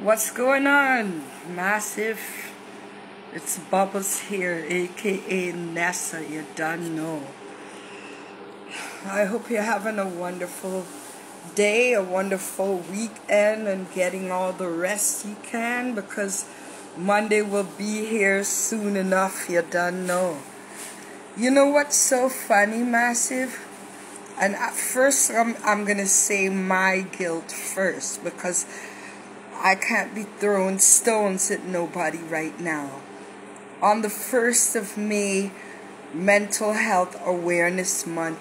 What's going on, Massive? It's Bubbles here, aka Nessa. You done know. I hope you're having a wonderful day, a wonderful weekend, and getting all the rest you can because Monday will be here soon enough. You done know. You know what's so funny, Massive? And at first, I'm gonna say my guilt first because I can't be throwing stones at nobody right now. On the 1st of May, Mental Health Awareness Month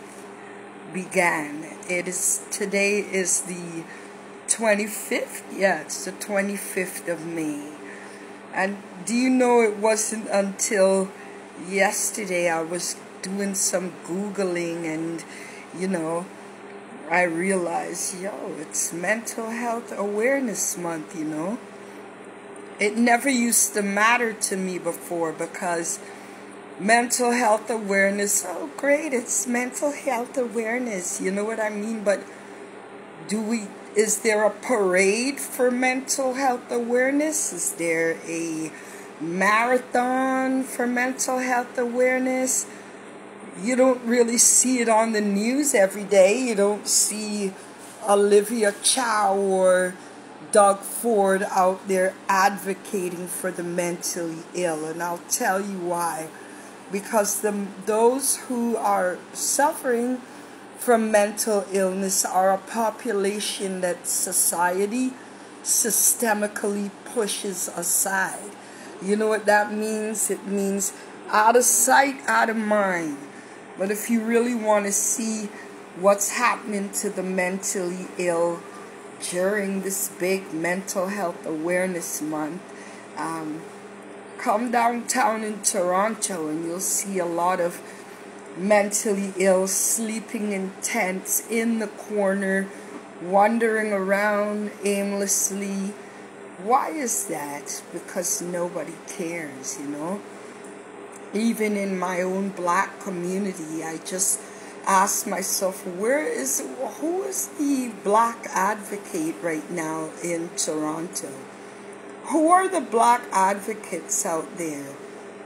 began. Today is the 25th. Yeah, it's the 25th of May. And do you know it wasn't until yesterday I was doing some Googling and, I realized, it's Mental Health Awareness Month, It never used to matter to me before because mental health awareness, oh great, it's mental health awareness, you know what I mean? But is there a parade for mental health awareness? Is there a marathon for mental health awareness? You don't really see it on the news every day. You don't see Olivia Chow or Doug Ford out there advocating for the mentally ill. And I'll tell you why. Because those who are suffering from mental illness are a population that society systemically pushes aside. You know what that means? It means out of sight, out of mind. But if you really want to see what's happening to the mentally ill during this big Mental Health Awareness Month, come downtown in Toronto and you'll see a lot of mentally ill sleeping in tents in the corner, wandering around aimlessly. Why is that? Because nobody cares, Even in my own black community, I just ask myself, who is the black advocate right now in Toronto? Who are the black advocates out there?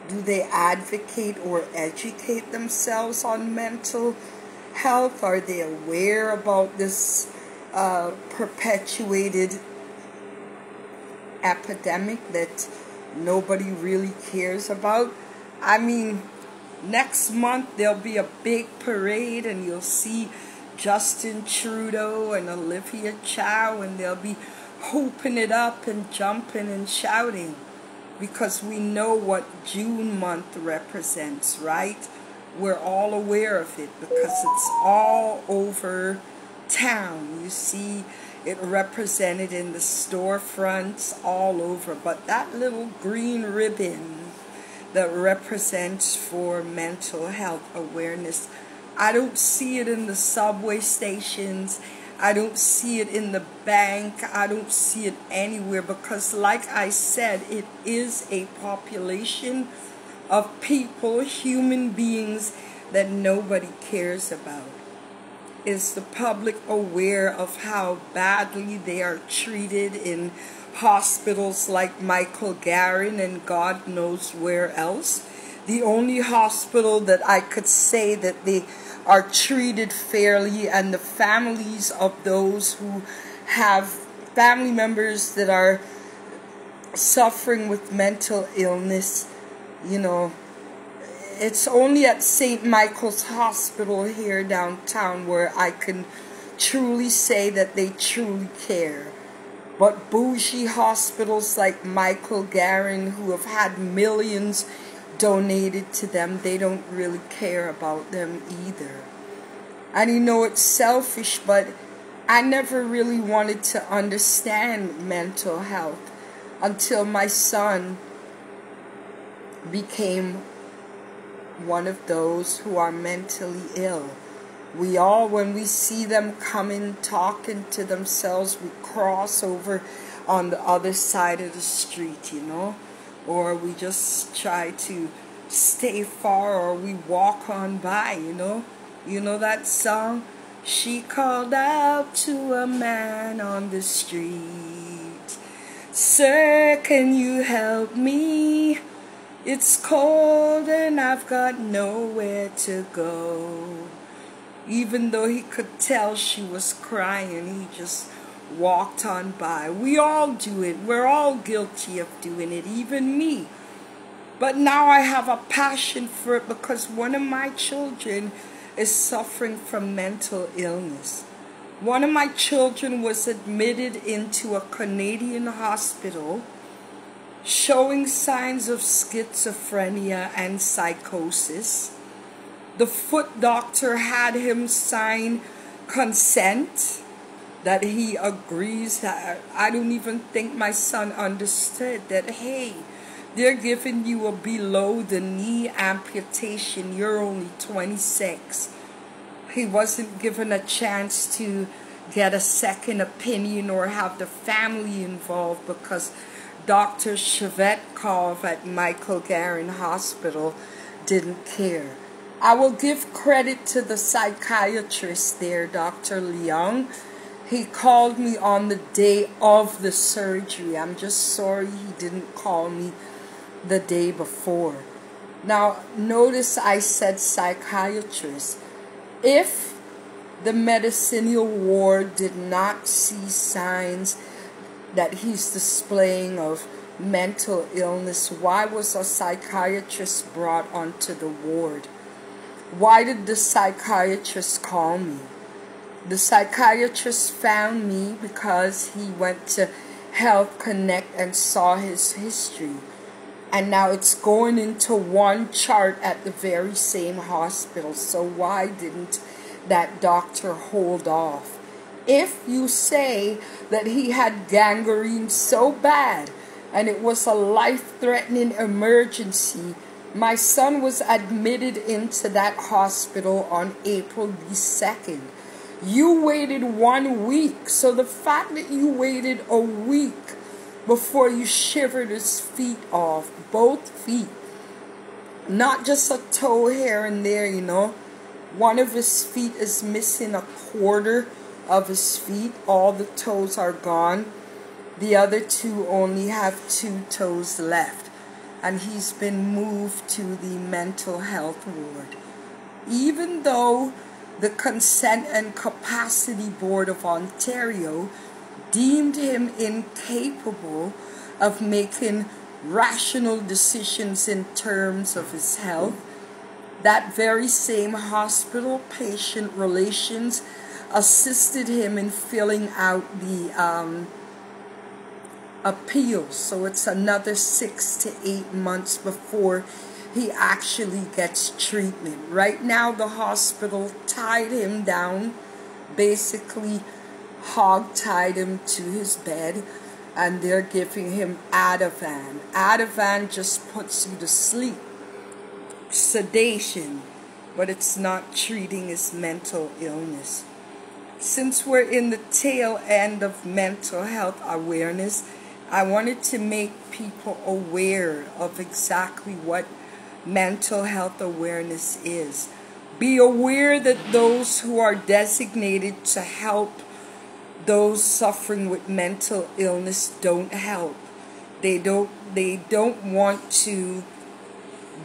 Do they advocate or educate themselves on mental health? Are they aware about this perpetuated epidemic that nobody really cares about? I mean, next month there'll be a big parade and you'll see Justin Trudeau and Olivia Chow and they'll be hooping it up and jumping and shouting because we know what June month represents, right? We're all aware of it because it's all over town. You see it represented in the storefronts all over. But that little green ribbon that represents for mental health awareness, I don't see it in the subway stations. I don't see it in the bank. I don't see it anywhere because, like I said, it is a population of people, human beings that nobody cares about. Is the public aware of how badly they are treated in hospitals like Michael Garron and God knows where else? The only hospital that I could say that they are treated fairly, and the families of those who have family members that are suffering with mental illness, it's only at St. Michael's Hospital here downtown where I can truly say that they truly care. But bougie hospitals like Michael Garron, who have had millions donated to them, they don't really care about them either. And it's selfish, but I never really wanted to understand mental health until my son became one of those who are mentally ill. We all, when we see them coming, talking to themselves, we cross over on the other side of the street, or we just try to stay far, or we walk on by, You know that song? She called out to a man on the street Sir, can you help me? It's cold and I've got nowhere to go. Even though he could tell she was crying, he just walked on by. We all do it. We're all guilty of doing it, even me. But now I have a passion for it because one of my children is suffering from mental illness. One of my children was admitted into a Canadian hospital showing signs of schizophrenia and psychosis. The foot doctor had him sign consent that he agrees. I don't even think my son understood that, hey, they're giving you a below the knee amputation. You're only 26. He wasn't given a chance to get a second opinion or have the family involved because Dr. Shvetkov at Michael Garin Hospital didn't care. I will give credit to the psychiatrist there, Dr. Leung. He called me on the day of the surgery. I'm just sorry he didn't call me the day before. Now, notice I said psychiatrist. If the medicinal ward did not see signs that he's displaying of mental illness, why was a psychiatrist brought onto the ward? Why did the psychiatrist call me? The psychiatrist found me because he went to Health Connect and saw his history. And now it's going into one chart at the very same hospital. So why didn't that doctor hold off? If you say that he had gangrene so bad and it was a life-threatening emergency, my son was admitted into that hospital on April the 2nd. You waited 1 week. So the fact that you waited a week before you shivered his feet off, both feet, not just a toe here and there, you know. One of his feet is missing a quarter of his feet. All the toes are gone. The other two only have 2 toes left. And he's been moved to the mental health ward. Even though the Consent and Capacity Board of Ontario deemed him incapable of making rational decisions in terms of his health, that very same hospital patient relations assisted him in filling out the appeals. So it's another 6 to 8 months before he actually gets treatment. Right now the hospital tied him down, basically hog-tied him to his bed, and they're giving him Ativan. Ativan just puts you to sleep. Sedation, but it's not treating his mental illness. Since we're in the tail end of mental health awareness, I wanted to make people aware of exactly what mental health awareness is. Be aware that those who are designated to help those suffering with mental illness don't help. They don't want to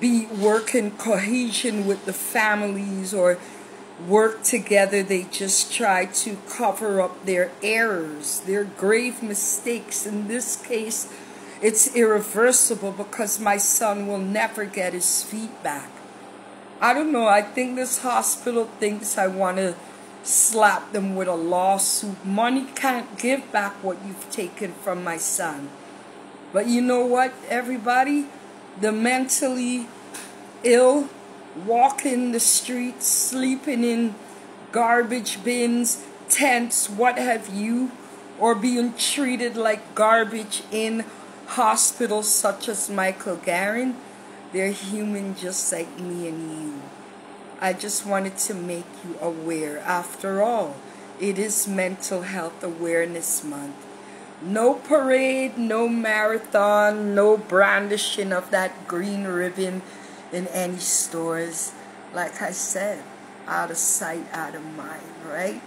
be working cohesion with the families or work together. They just try to cover up their errors, their grave mistakes. In this case, it's irreversible because my son will never get his feet back. I don't know, I think this hospital thinks I want to slap them with a lawsuit. Money can't give back what you've taken from my son. But you know what, everybody? The mentally ill, walking the streets, sleeping in garbage bins, tents, what have you, or being treated like garbage in hospitals such as Michael Garin, they're human just like me and you. I just wanted to make you aware. After all, it is Mental Health Awareness Month. No parade, no marathon, no brandishing of that green ribbon in any stores. Like I said, out of sight, out of mind, right?